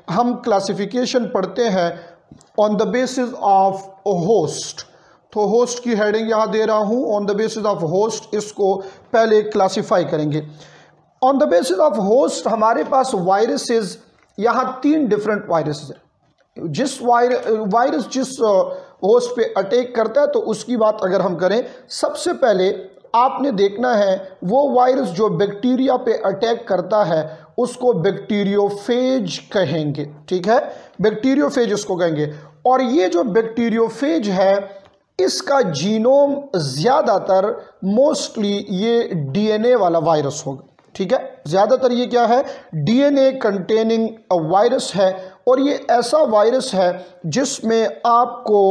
हम क्लासिफिकेशन पढ़ते हैं on the basis of host. तो होस्ट की हेडिंग यहाँ दे रहा हूँ, on the basis of host, इसको पहले क्लासिफाई करेंगे। On the basis of host हमारे पास वायरसेस, यहाँ 3 डिफरेंट वायरसेस हैं। जिस वायरस जिस होस्ट पे अटैक करता है, तो उसकी बात अगर हम करें, सबसे पहले आपने देखना है वो वायरस जो बैक्टीरिया पे अटैक करता है उसको बैक्टीरियोफेज कहेंगे। ठीक है, बैक्टीरियोफेज उसको कहेंगे। और ये जो बैक्टीरियोफेज है इसका जीनोम ज़्यादातर मोस्टली ये डीएनए वाला वायरस होगा। ठीक है, ज़्यादातर ये क्या है, डीएनए कंटेनिंग वायरस है। और ये ऐसा वायरस है जिसमें आपको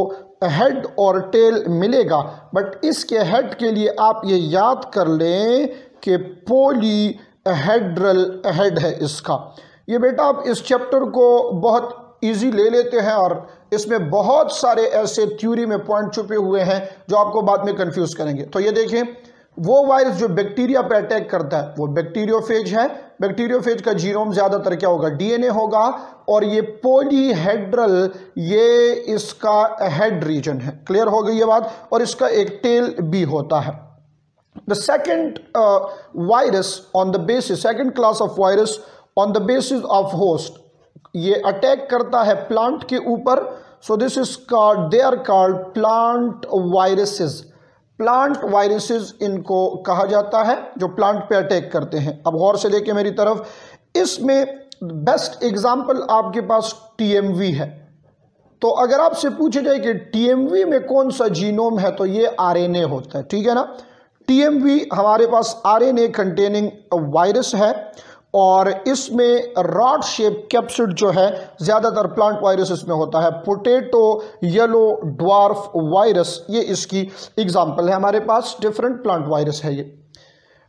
हेड और टेल मिलेगा, बट इसके हेड के लिए आप ये याद कर लें कि पॉलीहेड्रल हेड है इसका। ये बेटा आप इस चैप्टर को बहुत इजी ले लेते हैं और इसमें बहुत सारे ऐसे थ्योरी में पॉइंट छुपे हुए हैं जो आपको बाद में कंफ्यूज करेंगे। तो ये देखें, वो वायरस जो बैक्टीरिया पे अटैक करता है वो बैक्टीरियोफेज है। बैक्टीरियोफेज का जीनोम ज़्यादातर क्या होगा, डीएनए होगा। और ये पॉलीहेड्रल, ये इसका हेड रीजन है। क्लियर हो गई ये बात। और इसका एक टेल भी होता है। The second virus on the basis, second class of virus on the basis of host, ये अटैक करता है प्लांट के ऊपर। So this is called, they are called plant viruses. Plant viruses इनको कहा जाता है जो प्लांट पे अटैक करते हैं। अब गौर से देखिए मेरी तरफ, इसमें बेस्ट एग्जांपल आपके पास टीएमवी है। तो अगर आपसे पूछे जाए कि टीएमवी में कौन सा जीनोम है, तो ये आरएनए होता है। ठीक है ना, टीएमवी हमारे पास आरएनए कंटेनिंग वायरस है और इसमें रॉड शेप कैप्सिड जो है ज़्यादातर प्लांट वायरसेस में होता है। पोटैटो येलो ड्वार्फ वायरस, ये इसकी एग्जांपल है। हमारे पास डिफरेंट प्लांट वायरस है ये।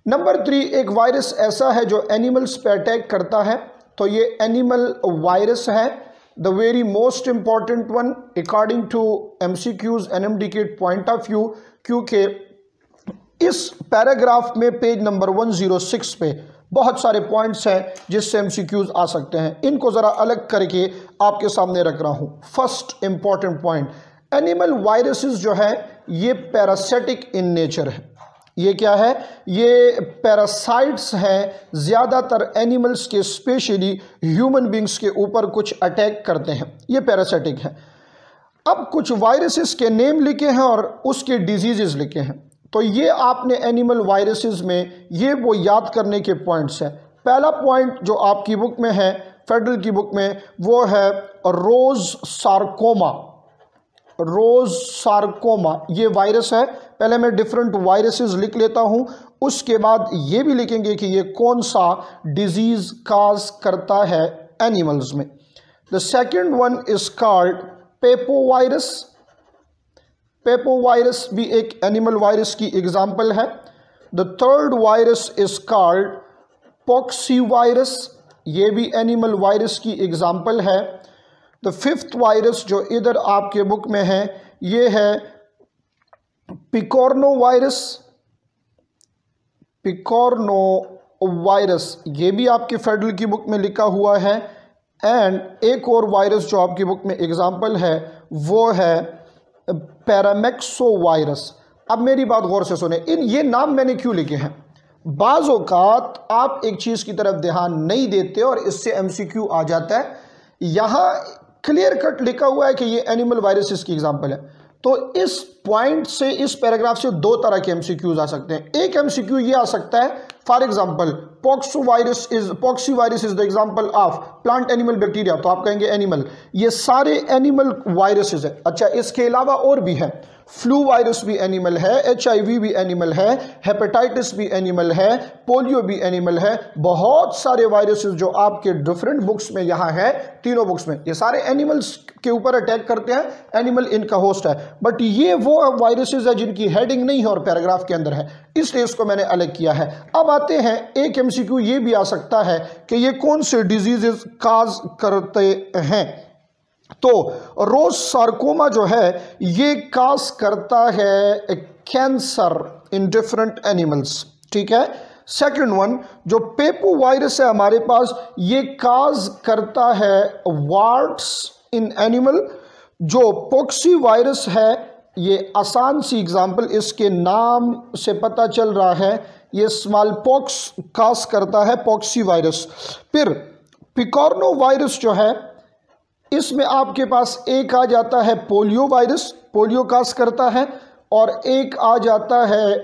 नंबर 3, एक वायरस ऐसा है जो एनिमल्स पे अटैक करता है, तो ये एनिमल वायरस है। The very most important one according to MCQs NMDK point of view, क्योंकि इस पैराग्राफ में पेज नंबर 106 पे बहुत सारे पॉइंट्स हैं जिससे MCQs आ सकते हैं। इनको ज़रा अलग करके आपके सामने रख रहा हूँ। First important point, animal viruses जो है ये पैरासिटिक इन नेचर है। ये क्या है, ये पैरासाइट्स हैं, ज़्यादातर एनिमल्स के स्पेशली ह्यूमन बींग्स के ऊपर कुछ अटैक करते हैं, ये पैरासिटिक है। अब कुछ वायरसेस के नेम लिखे हैं और उसके डिजीजेस लिखे हैं। तो ये आपने एनिमल वायरसेस में ये वो याद करने के पॉइंट्स हैं। पहला पॉइंट जो आपकी बुक में है, फेडरल की बुक में, वो है रोज सार्कोमा। रोज सार्कोमा ये वायरस है। पहले मैं डिफरेंट वायरसेस लिख लेता हूँ, उसके बाद ये भी लिखेंगे कि ये कौन सा डिजीज काज करता है एनिमल्स में। The second one is called papovavirus. Papovavirus भी एक एनिमल वायरस की एग्जाम्पल है। The third virus is called poxvirus, ये भी एनिमल वायरस की एग्जाम्पल है। द फिफ्थ वायरस जो इधर आपके बुक में है ये है पिकोर्नो वायरस। पिकोर्नो वायरस ये भी आपके फेडरल की बुक में लिखा हुआ है। एंड एक और वायरस जो आपकी बुक में एग्जाम्पल है वो है पैरामेक्सो वायरस। अब मेरी बात गौर से सुने, ये नाम मैंने क्यों लिखे हैं। बाज़ औक़ात आप एक चीज़ की तरफ ध्यान नहीं देते और इससे MCQ आ जाता है। यहाँ क्लियर कट लिखा हुआ है कि ये एनिमल वायरसेस की एग्जांपल है। तो इस पॉइंट से, इस पैराग्राफ से 2 तरह के MCQs आ सकते हैं। एक MCQ ये आ सकता है, for example poxvirus is the example of plant animal bacteria, तो आप कहेंगे एनिमल, ये सारे एनिमल वायरसेस है। अच्छा, इसके अलावा और भी है, फ्लू वायरस भी एनिमल है, HIV भी एनिमल है, हेपेटाइटिस भी एनिमल है, पोलियो भी एनिमल है। बहुत सारे वायरसेस जो आपके डिफरेंट बुक्स में यहाँ है, तीनों बुक्स में, ये सारे एनिमल्स के ऊपर अटैक करते हैं। एनिमल इनका होस्ट है, बट ये वो वायरसेस है जिनकी हेडिंग नहीं है और पैराग्राफ के अंदर है, इसलिए इसको मैंने अलग किया है। अब आते हैं, एक MCQ ये भी आ सकता है कि ये कौन से डिजीजेस काज करते हैं। तो रोज सार्कोमा जो है ये काज करता है कैंसर इन डिफरेंट एनिमल्स। ठीक है, सेकंड वन, जो पेपो वायरस है हमारे पास, ये काज करता है वार्ट्स इन एनिमल। जो पॉक्सी वायरस है, ये आसान सी एग्जांपल इसके नाम से पता चल रहा है, ये स्मॉल पॉक्स काज करता है, पॉक्सी वायरस। फिर पिकॉर्नो वायरस जो है, इसमें आपके पास एक आ जाता है पोलियो वायरस, पोलियो काज करता है, और एक आ जाता है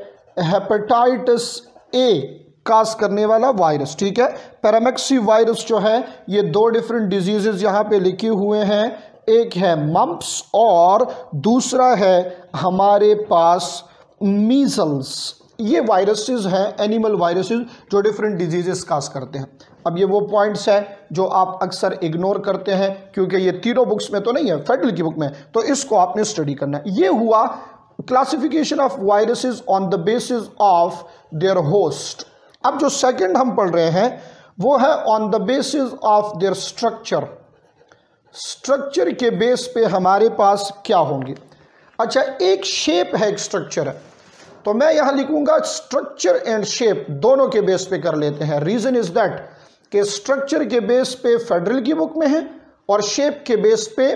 हेपेटाइटिस ए काज करने वाला वायरस, ठीक है। पैरामेक्सी वायरस जो है, ये दो डिफरेंट डिजीजेस यहाँ पे लिखे हुए हैं, एक है मम्प्स और दूसरा है हमारे पास मीजल्स। ये वायरसेस हैं, एनिमल वायरसेस, जो डिफरेंट डिजीजेस काज करते हैं। अब ये वो पॉइंट्स हैं जो आप अक्सर इग्नोर करते हैं, क्योंकि ये तीनों बुक्स में तो नहीं है, फेडरल की बुक में, तो इसको आपने स्टडी करना है। ये हुआ classification of viruses on the basis of their host. अब जो सेकंड हम पढ़ रहे हैं वो है on the basis of their structure. Structure के बेस पे हमारे पास क्या होंगे। अच्छा, एक शेप है, एक स्ट्रक्चर है, तो मैं यहां लिखूंगा स्ट्रक्चर एंड शेप दोनों के बेस पे कर लेते हैं। रीजन इज दैट कि स्ट्रक्चर के बेस पे फेडरल की बुक में है और शेप के बेस पे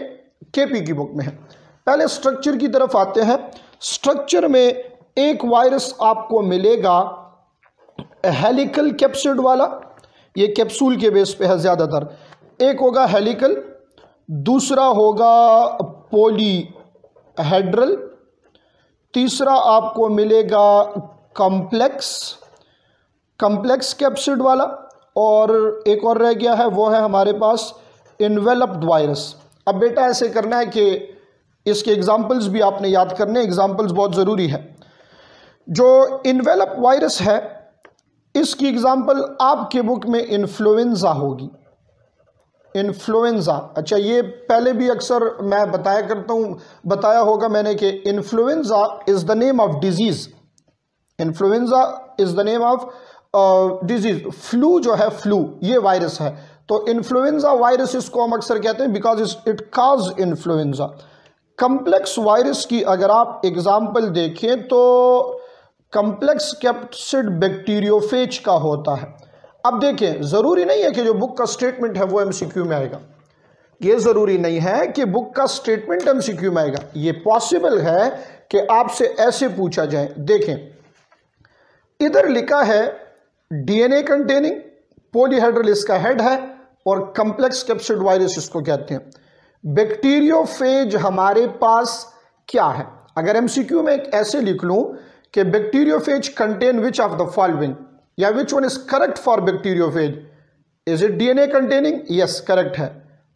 केपी की बुक में है। पहले स्ट्रक्चर की तरफ आते हैं। स्ट्रक्चर में एक वायरस आपको मिलेगा हेलिकल कैप्सिड वाला, ये कैप्सूल के बेस पे है ज़्यादातर। एक होगा हेलिकल, दूसरा होगा पॉलीहेड्रल, तीसरा आपको मिलेगा कॉम्प्लेक्स कैप्सिड वाला, और एक और रह गया है, वो है हमारे पास इन्वेलप्ड वायरस। अब बेटा ऐसे करना है कि इसके एग्जाम्पल्स भी आपने याद करने, एग्जाम्पल्स बहुत ज़रूरी है। जो इन्वेलप वायरस है, इसकी एग्जाम्पल आपके बुक में इन्फ्लुएंजा होगी, इन्फ्लुएंजा। अच्छा, ये पहले भी अक्सर मैं बताया करता हूँ, बताया होगा मैंने कि influenza is the name of disease, influenza is the name of disease. Flu जो है, फ्लू ये वायरस है, तो इन्फ्लुएंजा वायरस इसको हम अक्सर कहते हैं because it cause influenza. Complex virus की अगर आप एग्जाम्पल देखें तो कम्प्लेक्स कैप्सिड बैक्टीरियोफेज का होता है। अब देखें, ज़रूरी नहीं है कि जो बुक का स्टेटमेंट है वो एमसीक्यू में आएगा, ये ज़रूरी नहीं है कि बुक का स्टेटमेंट एमसीक्यू में आएगा। ये पॉसिबल है कि आपसे ऐसे पूछा जाए। देखें, इधर लिखा है डीएनए कंटेनिंग, पॉलीहेड्रल इसका हेड है, और कम्प्लेक्स कैप्सिड वायरस इसको कहते हैं। बैक्टीरियोफेज हमारे पास क्या है? अगर एमसीक्यू में एक ऐसे लिख लूं कि bacteriophage contain which of the following, या which one is correct for bacteriophage? Is it DNA containing? Yes, correct है।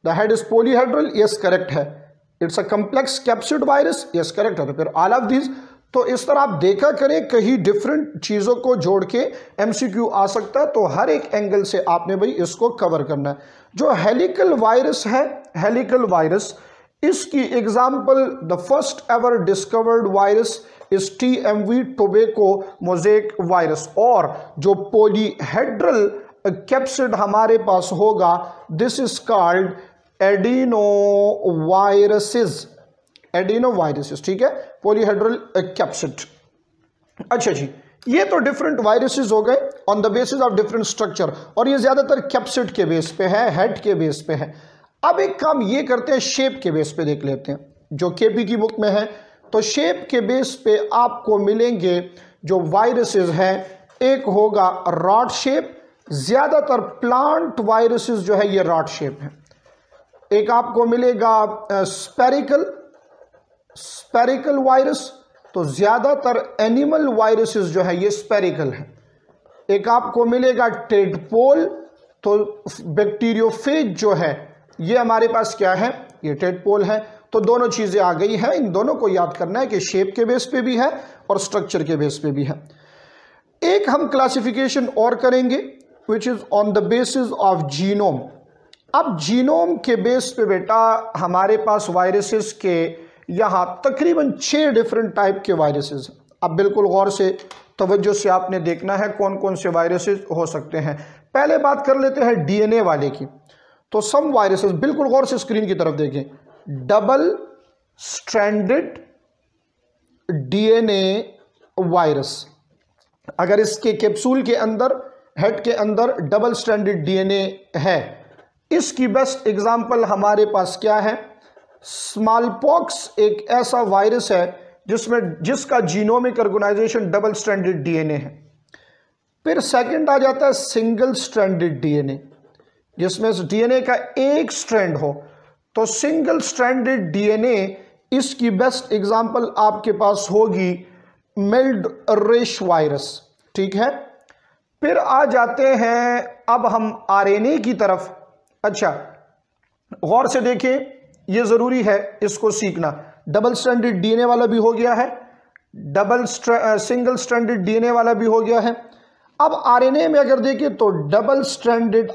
The head is polyhedral? Yes, correct है। It's a complex capsid virus? Yes, correct है। तो फिर all of these, तो इस तरह आप देखा करें, कहीं डिफरेंट चीज़ों को जोड़ के एमसीक्यू आ सकता है, तो हर एक एंगल से आपने भाई इसको कवर करना है। जो हेलिकल वायरस है, हेलिकल वायरस, इसकी example the first ever discovered virus is TMV tobacco mosaic virus. और जो पॉलीहेड्रल कैप्सिड हमारे पास होगा, दिस इज कॉल्ड एडिनोवायरसेस, एडिनोवायरसेस, ठीक है, पॉलीहेड्रल कैप्सिड। अच्छा जी, ये तो डिफरेंट वायरसेस हो गए on the basis of different structure, और ये ज्यादातर कैप्सिड के बेस पे है, हेड के बेस पे है। अब एक काम ये करते हैं, शेप के बेस पे देख लेते हैं, जो केपी की बुक में है। तो शेप के बेस पे आपको मिलेंगे जो वायरसेस हैं, एक होगा रॉड शेप, ज्यादातर प्लांट वायरसेस जो है ये रॉड शेप है। एक आपको मिलेगा स्पेरिकल वायरस, तो ज्यादातर एनिमल वायरसेस जो है ये स्पेरिकल है। एक आपको मिलेगा टेडपोल, तो बैक्टीरियोफेज जो है ये हमारे पास क्या है, ये टेडपोल है। तो दोनों चीजें आ गई हैं, इन दोनों को याद करना है कि शेप के बेस पे भी है और स्ट्रक्चर के बेस पे भी है। एक हम क्लासिफिकेशन और करेंगे which is on the basis of genome. अब जीनोम के बेस पे बेटा हमारे पास वायरसेस के यहाँ तकरीबन 6 डिफरेंट टाइप के वायरसेस हैं। अब बिल्कुल गौर से तवज्जो से आपने देखना है कौन कौन से वायरसेस हो सकते हैं। पहले बात कर लेते हैं डीएनए वाले की। तो सम वायरसेस, बिल्कुल गौर से स्क्रीन की तरफ देखें, डबल स्ट्रैंडेड डीएनए वायरस, अगर इसके कैप्सूल के अंदर, हेड के अंदर डबल स्ट्रैंडेड डीएनए है, इसकी बेस्ट एग्जांपल हमारे पास क्या है? स्मॉल पॉक्स एक ऐसा वायरस है जिसका genomic organisation double stranded DNA है। फिर सेकंड आ जाता है सिंगल स्ट्रैंडेड डीएनए, जिसमें डीएनए का एक स्ट्रैंड हो। तो सिंगल स्ट्रैंडेड डीएनए, इसकी बेस्ट एग्जांपल आपके पास होगी मिल्ड रेश वायरस, ठीक है। फिर आ जाते हैं अब हम आरएनए की तरफ। अच्छा, गौर से देखें, यह जरूरी है इसको सीखना। डबल स्ट्रैंडेड डीएनए वाला भी हो गया है, सिंगल स्ट्रैंडेड डीएनए वाला भी हो गया है। अब आरएनए में अगर देखें तो डबल स्ट्रैंडेड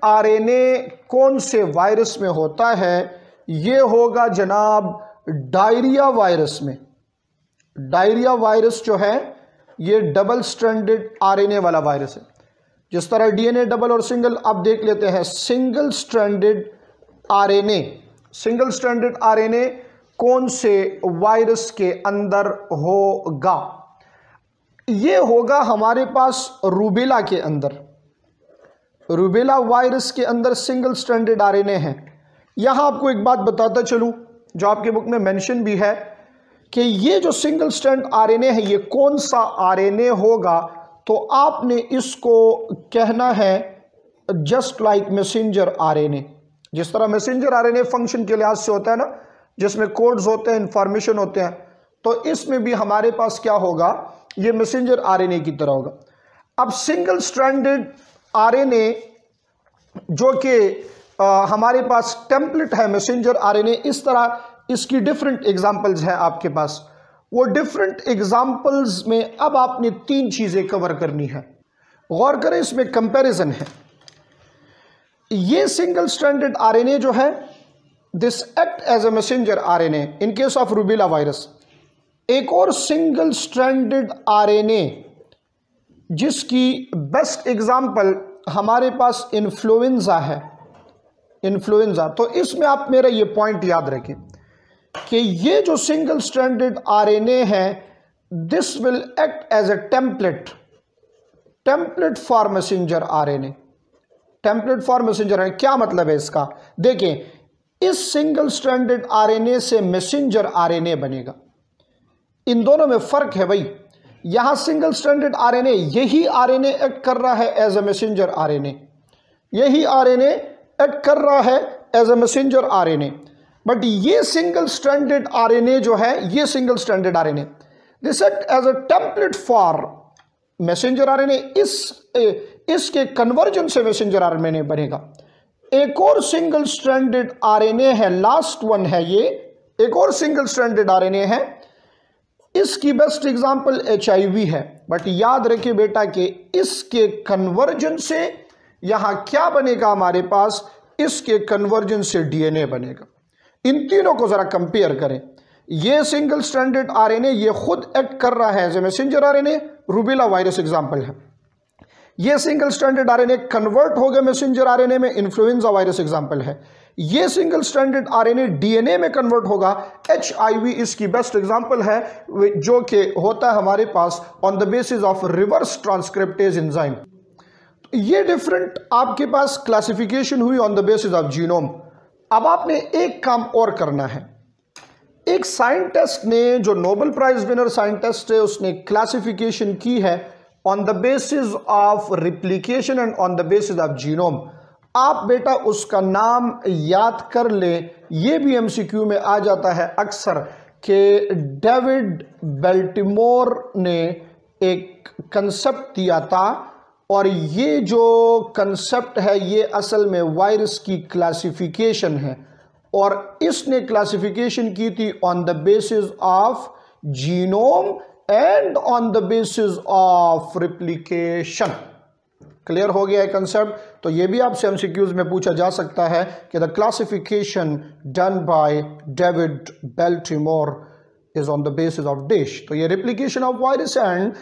आरएनए कौन से वायरस में होता है? यह होगा जनाब डायरिया वायरस में। डायरिया वायरस जो है ये डबल स्ट्रैंडेड आरएनए वाला वायरस है। जिस तरह डीएनए डबल और सिंगल, अब देख लेते हैं सिंगल स्ट्रैंडेड आरएनए कौन से वायरस के अंदर होगा? ये होगा हमारे पास रूबेला के अंदर। रूबेला वायरस के अंदर सिंगल स्ट्रैंडेड आरएनए है। यहां आपको एक बात बताता चलूं जो आपके बुक में मेंशन भी है कि ये जो सिंगल स्ट्रैंड आरएनए है ये कौन सा आरएनए होगा? तो आपने इसको कहना है जस्ट लाइक मैसेंजर आरएनए। जिस तरह मैसेंजर आरएनए फंक्शन के लिहाज से होता है ना, जिसमें कोड्स होते हैं, इंफॉर्मेशन होते हैं, तो इसमें भी हमारे पास क्या होगा? ये मैसेंजर आरएनए की तरह होगा। अब सिंगल स्ट्रैंडेड आरएनए जो कि हमारे पास टेम्पलेट है मैसेंजर आरएनए, इस तरह इसकी डिफरेंट एग्जांपल्स हैं आपके पास। वो डिफरेंट एग्जांपल्स में अब आपने 3 चीजें कवर करनी है। गौर करें, इसमें कंपैरिजन है। ये सिंगल स्ट्रैंडेड आरएनए जो है, this act as a messenger RNA in case of rubella virus. एक और सिंगल स्ट्रैंडेड आरएनए जिसकी बेस्ट एग्जांपल हमारे पास इन्फ्लुएंजा है। इन्फ्लुएंजा, तो इसमें आप मेरा ये पॉइंट याद रखें कि ये जो सिंगल स्ट्रैंडेड आरएनए है, this will act as a template for messenger RNA. Template for messenger RNA क्या मतलब है इसका? देखें, इस सिंगल स्ट्रैंडेड आरएनए से मैसेंजर आरएनए बनेगा। इन दोनों में फर्क है भाई। यहां सिंगल स्ट्रैंडेड आरएनए, यही आरएनए एक्ट कर रहा है एज अ मैसेंजर आरएनए, यही आरएनए एक्ट कर रहा है as a messenger RNA. But ये सिंगल स्ट्रैंडेड आरएनए जो है, ये single stranded RNA this act as a template for messenger RNA. इसके कन्वर्जन से मैसेंजर आरएनए बनेगा। एक और सिंगल स्ट्रैंडेड आरएनए है, लास्ट वन है ये, एक और सिंगल स्ट्रैंडेड आरएनए है। इसकी बेस्ट एग्जांपल HIV है। बट याद रखिए बेटा कि इसके कन्वर्जन से यहां क्या बनेगा हमारे पास? इसके कन्वर्जन से डीएनए बनेगा। इन तीनों को जरा कंपेयर करें। ये सिंगल स्ट्रैंडेड आरएनए ये खुद एक्ट कर रहा है as a messenger RNA, rubella virus example है। ये सिंगल स्ट्रैंडेड आरएनए कन्वर्ट हो गया मैसेंजर आरएनए में, इन्फ्लुएंजा वायरस एग्जांपल है। ये सिंगल स्ट्रैंडेड आरएनए डीएनए में कन्वर्ट होगा, HIV इसकी बेस्ट एग्जांपल है, जो कि होता है हमारे पास on the basis of reverse transcriptase enzyme. ये डिफरेंट आपके पास क्लासिफिकेशन हुई on the basis of genome. अब आपने एक काम और करना है। एक साइंटिस्ट ने, जो नोबेल प्राइज विनर साइंटिस्ट है, उसने क्लासिफिकेशन की है on the basis of replication and on the basis of genome. आप बेटा उसका नाम याद कर ले। ये भी MCQ में आ जाता है अक्सर कि डेविड बेल्टिमोर ने एक कंसेप्ट दिया था, और ये जो कंसेप्ट है ये असल में वायरस की क्लासिफिकेशन है, और इसने क्लासिफिकेशन की थी on the basis of genome and on the basis of replication. Clear हो गया है कंसेप्ट? तो ये भी आपसे MCQs में पूछा जा सकता है कि the classification done by David Baltimore is on the basis of this. तो ये replication of virus and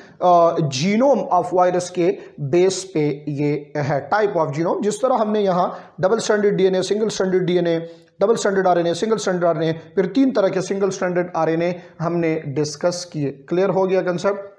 genome of virus के बेस पे ये है टाइप ऑफ जीनोम। जिस तरह हमने यहाँ double stranded DNA, single stranded DNA, double stranded RNA, single stranded RNA, फिर 3 तरह के सिंगल स्ट्रैंडेड आरएनए हमने डिस्कस किए। क्लियर हो गया कंसेप्ट?